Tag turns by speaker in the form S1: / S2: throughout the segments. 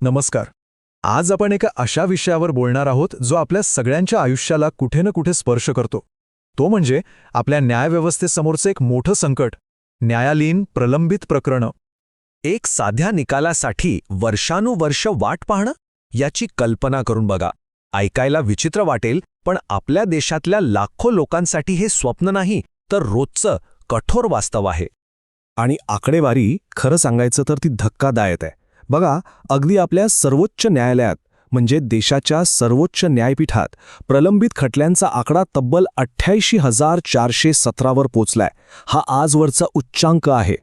S1: नमस्कार. आज आपण एका अशा विषयावर बोलणार आहोत जो आपल्या सगळ्यांच्या आयुष्याला कुठे ना कुठे स्पर्श करतो. तो म्हणजे आपल्या न्यायव्यवस्थेसमोरचं एक मोठं संकट, न्यायालयीन प्रलंबित प्रकरणं.
S2: एक साध्या निकालासाठी वर्षानुवर्ष वाट पाहणं याची कल्पना करून बघा. ऐकायला विचित्र वाटेल, पण आपल्या देशातल्या लाखो लोकांसाठी हे स्वप्न नाही तर रोजचं कठोर वास्तव आहे.
S3: आणि आकडेवारी खरं सांगायचं तर ती धक्कादायक आहे. बघा, अगदी आपल्या सर्वोच्च न्यायालयात म्हणजे देशाच्या सर्वोच्च न्यायपीठात प्रलंबित खटल्यांचा आकडा तब्बल 88,417 वर पोचलाय. हा आजवरचा उच्चांक आहे.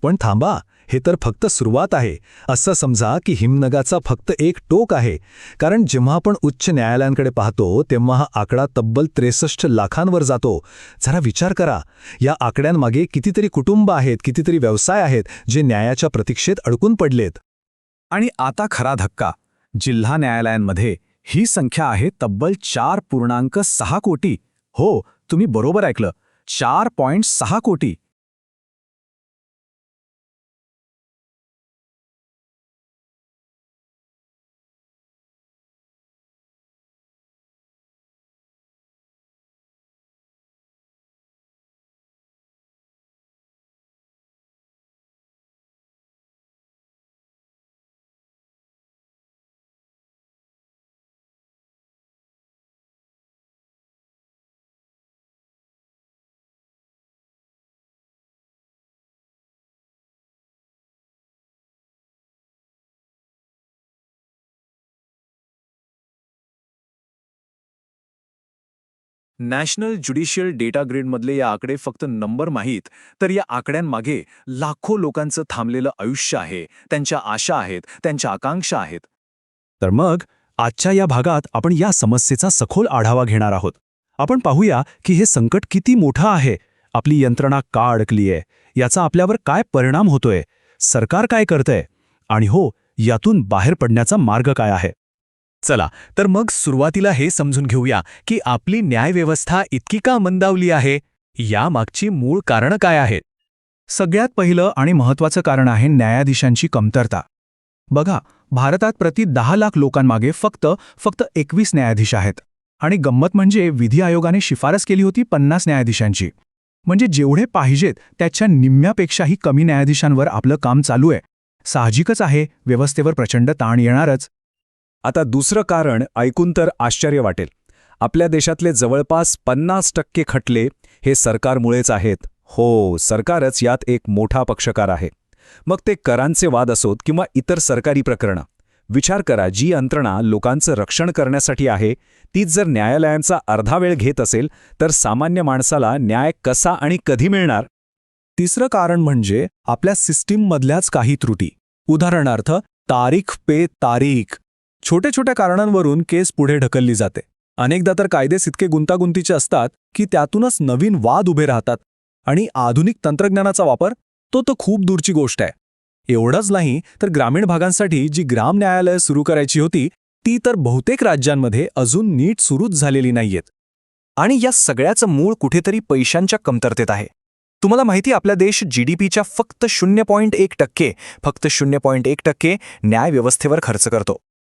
S1: पण थांबा, हे तर फक्त सुरुवात आहे. असं समजा की हिमनगाचा फक्त एक टोक आहे. कारण जेव्हा आपण उच्च न्यायालयांकडे पाहतो तेव्हा हा आकडा तब्बल 63 लाखांवर जातो. जरा विचार करा, या आकड्यांमागे कितीतरी कुटुंब आहेत, कितीतरी व्यवसाय आहेत जे न्यायाच्या प्रतीक्षेत अडकून पडलेत.
S3: आणि आता खरा धक्का, जिल्हा न्यायालयांमध्ये ही संख्या आहे तब्बल 4.6 कोटी. हो, तुम्ही बरोबर ऐकलं, 4.6 कोटी.
S4: नॅशनल ज्युडिशियल डेटा ग्रीडमधले या आकडे फक्त नंबर माहीत, तर या आकड्यांमागे लाखो लोकांचं थांबलेलं आयुष्य आहे, त्यांच्या आशा आहेत, त्यांच्या आकांक्षा आहेत.
S3: तर मग आजच्या या भागात आपण या समस्येचा सखोल आढावा घेणार आहोत. आपण पाहूया की हे संकट किती मोठं आहे, आपली यंत्रणा का अडकली आहे, याचा आपल्यावर काय परिणाम होतोय, सरकार काय करतंय, आणि हो, यातून बाहेर पडण्याचा मार्ग काय आहे.
S2: चला तर मग सुरुवातीला हे समजून घेऊया की आपली न्यायव्यवस्था इतकी का मंदावली आहे, यामागची मूळ कारणं काय आहेत.
S3: सगळ्यात पहिलं आणि महत्त्वाचं कारण आहे न्यायाधीशांची कमतरता. बघा, भारतात प्रति 10 लाख लोकांमागे फक्त 21 न्यायाधीश आहेत. आणि गंमत म्हणजे विधी आयोगाने शिफारस केली होती 50 न्यायाधीशांची. म्हणजे जेवढे पाहिजेत त्याच्या निम्म्यापेक्षाही कमी न्यायाधीशांवर आपलं काम चालू आहे. साहजिकच आहे, व्यवस्थेवर प्रचंड ताण येणारच.
S5: आता दुसरं कारण ऐकून तर आश्चर्य वाटेल. आपल्या देशातले जवळपास 50% खटले हे सरकारमुळेच आहेत. हो, सरकारच यात एक मोठा पक्षकार आहे. मग ते करांचे वाद असोत किंवा इतर सरकारी प्रकरणं. विचार करा, जी यंत्रणा लोकांचं रक्षण करण्यासाठी आहे तीच जर न्यायालयांचा अर्धा वेळ घेत असेल तर सामान्य माणसाला न्याय कसा आणि कधी मिळणार.
S3: तिसरं कारण म्हणजे आपल्या सिस्टीममधल्याच काही त्रुटी. उदाहरणार्थ, तारीख पे तारीख. छोट्या छोट्या कारणांवरून केस पुढे ढकलली जाते. अनेकदा तर कायदेच इतके गुंतागुंतीचे असतात की त्यातूनच नवीन वाद उभे राहतात. आणि आधुनिक तंत्रज्ञानाचा वापर तो तर खूप दूरची गोष्ट आहे. एवढंच नाही तर ग्रामीण भागांसाठी जी ग्राम न्यायालयं सुरू करायची होती ती तर बहुतेक राज्यांमध्ये अजून नीट सुरूच झालेली नाहीयेत.
S2: आणि या सगळ्याचं मूळ कुठेतरी पैशांच्या कमतरतेत आहे. तुम्हाला माहिती, आपला देश GDPच्या फक्त 0.1% न्यायव्यवस्थेवर खर्च करतो.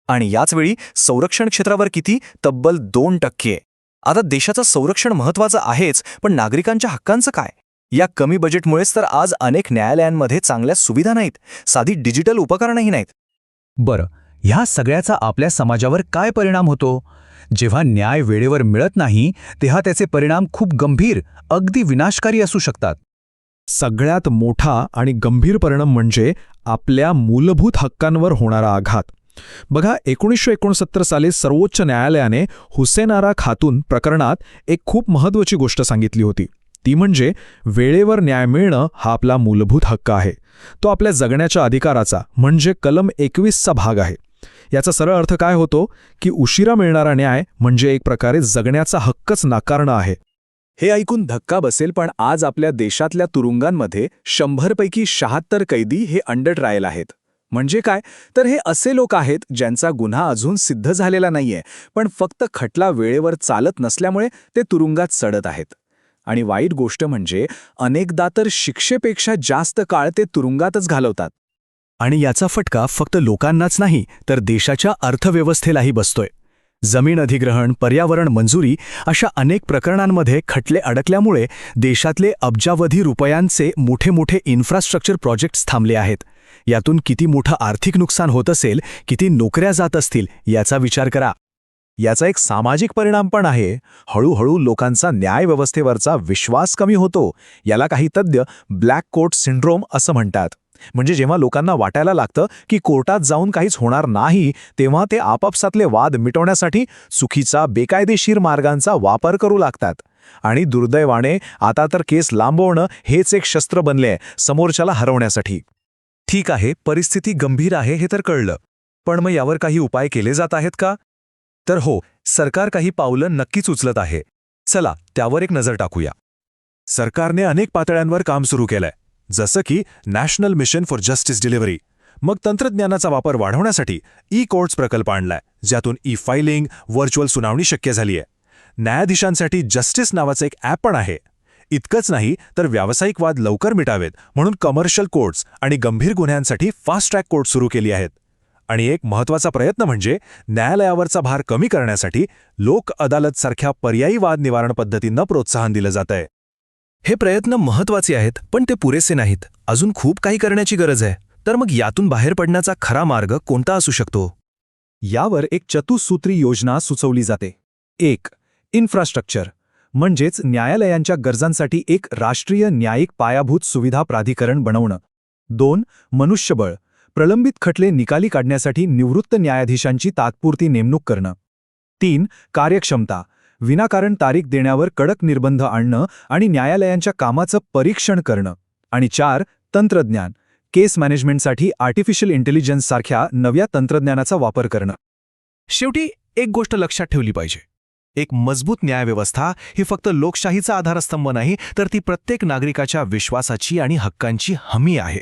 S2: आणि याचवेळी संरक्षण क्षेत्रावर किती, तब्बल 2%. आता देशाचं संरक्षण महत्त्वाचं आहेच, पण नागरिकांच्या हक्कांचं काय. या कमी बजेटमुळेच तर आज अनेक न्यायालयांमध्ये चांगल्या सुविधा नाहीत, साधी डिजिटल उपकरणंही नाहीत.
S1: बरं, ह्या सगळ्याचा आपल्या समाजावर काय परिणाम होतो. जेव्हा न्याय वेळेवर मिळत नाही तेव्हा त्याचे परिणाम खूप गंभीर, अगदी विनाशकारी असू शकतात.
S3: सगळ्यात मोठा आणि गंभीर परिणाम म्हणजे आपल्या मूलभूत हक्कांवर होणारा आघात. बघा, 1969 साली सर्वोच्च न्यायालयाने हुसेन आरा खातून प्रकरणात एक खूप महत्त्वाची गोष्ट सांगितली होती. ती म्हणजे वेळेवर न्याय मिळणं हा आपला मूलभूत हक्क आहे. तो आपल्या जगण्याच्या अधिकाराचा म्हणजे कलम 21चा भाग आहे. याचा सरळ अर्थ काय होतो की उशिरा मिळणारा न्याय म्हणजे एक प्रकारे जगण्याचा हक्कच नाकारणं आहे.
S4: हे ऐकून धक्का बसेल, पण आज आपल्या देशातल्या तुरुंगांमध्ये 100 पैकी 76 कैदी हे अंडर ट्रायल आहेत. म्हणजे काय, तर हे असे लोक आहेत ज्यांचा गुन्हा अजून सिद्ध झालेला नाहीये, पण फक्त खटला वेळेवर चालत नसल्यामुळे ते तुरुंगात सडत आहेत. आणि वाईट गोष्ट म्हणजे अनेकदा तर शिक्षेपेक्षा जास्त काळ ते तुरुंगातच घालवतात.
S2: आणि याचा फटका फक्त लोकांनाच नाही तर देशाच्या अर्थव्यवस्थेलाही बसतोय. जमीन अधिग्रहण, पर्यावरण मंजुरी अशा अनेक प्रकरणांमध्ये खटले अडकल्यामुळे देशातले अब्जावधी रुपयांचे मोठे मोठे इन्फ्रास्ट्रक्चर प्रोजेक्ट्स थांबले आहेत. यातून किती मोठं आर्थिक नुकसान होत असेल, किती नोकऱ्या जात असतील याचा विचार करा.
S5: याचा एक सामाजिक परिणाम पण आहे. हळूहळू लोकांचा न्यायव्यवस्थेवरचा विश्वास कमी होतो. याला काही तज्ज्ञ ब्लॅक कोर्ट सिंड्रोम असं म्हणतात. म्हणजे जेव्हा लोकांना वाटायला लागतं की कोर्टात जाऊन काहीच होणार नाही, तेव्हा ते आपापसातले वाद मिटवण्यासाठी चुकीचा बेकायदेशीर मार्गांचा वापर करू लागतात. आणि दुर्दैवाने आता तर केस लांबवणं हेच एक शस्त्र बनले समोरच्याला हरवण्यासाठी. ठीक आहे, परिस्थिती गंभीर आहे हे तर कळलं. पण मग यावर काही उपाय केले जात आहेत का? तर हो, सरकार काही पावलं नक्कीच उचलत आहे. चला त्यावर एक नजर टाकूया. सरकारने अनेक पातळ्यांवर काम सुरू केलंय, जसं की national mission for justice delivery. मग तंत्रज्ञानाचा वापर वाढवण्यासाठी ई-कोर्ट्स प्रकल्प आणलाय, ज्यातून ई-फायलिंग, व्हर्च्युअल सुनावणी शक्य झालीय. न्यायाधीशांसाठी जस्टिस नावाचं एक ॲप पण आहे. इतकंच नाही तर व्यावसायिक वाद लवकर मिटावेत म्हणून कमर्शियल कोर्ट्स आणि गंभीर गुन्ह्यांसाठी फास्ट ट्रॅक कोर्ट सुरू केली आहेत. आणि एक महत्त्वाचा प्रयत्न म्हणजे न्यायालयावरचा भार कमी करण्यासाठी लोक अदालतसारख्या पर्यायी वाद निवारण पद्धतींना प्रोत्साहन दिलं जातंय.
S2: हे प्रयत्न महत्त्वाचे आहेत, पण ते पुरेसे नाहीत. अजून खूप काही करण्याची गरज आहे. तर मग यातून बाहेर पडण्याचा खरा मार्ग कोणता असू शकतो?
S4: यावर एक चतुसूत्री योजना सुचवली जाते. 1. इन्फ्रास्ट्रक्चर म्हणजेच न्यायालयांच्या गरजांसाठी एक राष्ट्रीय न्यायिक पायाभूत सुविधा प्राधिकरण बनवणं. 2. मनुष्यबळ प्रलंबित खटले निकाली काढण्यासाठी निवृत्त न्यायाधीशांची तात्पुरती नेमणूक करणं. 3. कार्यक्षमता विनाकारण तारीख देण्यावर कडक निर्बंध आणणं आणि न्यायालयांच्या कामाचं परीक्षण करणं. आणि 4. तंत्रज्ञान केस मॅनेजमेंटसाठी आर्टिफिशियल इंटेलिजन्स सारख्या नव्या तंत्रज्ञानाचा वापर करणं.
S2: शेवटी एक गोष्ट लक्षात ठेवली पाहिजे. एक मजबूत न्यायव्यवस्था ही फक्त लोकशाहीचा आधारस्तंभ नाही, तर ती प्रत्येक नागरिकाच्या विश्वासाची आणि हक्कांची हमी आहे.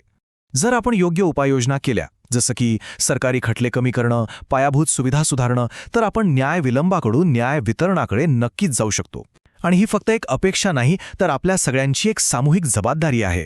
S2: जर आपण योग्य उपाययोजना केल्या, जसं की सरकारी खटले कमी करणं, पायाभूत सुविधा सुधारणं, तर आपण न्याय विलंबाकडून न्याय वितरणाकडे नक्कीच जाऊ शकतो. आणि ही फक्त एक अपेक्षा नाही, तर आपल्या सगळ्यांची एक सामूहिक जबाबदारी आहे.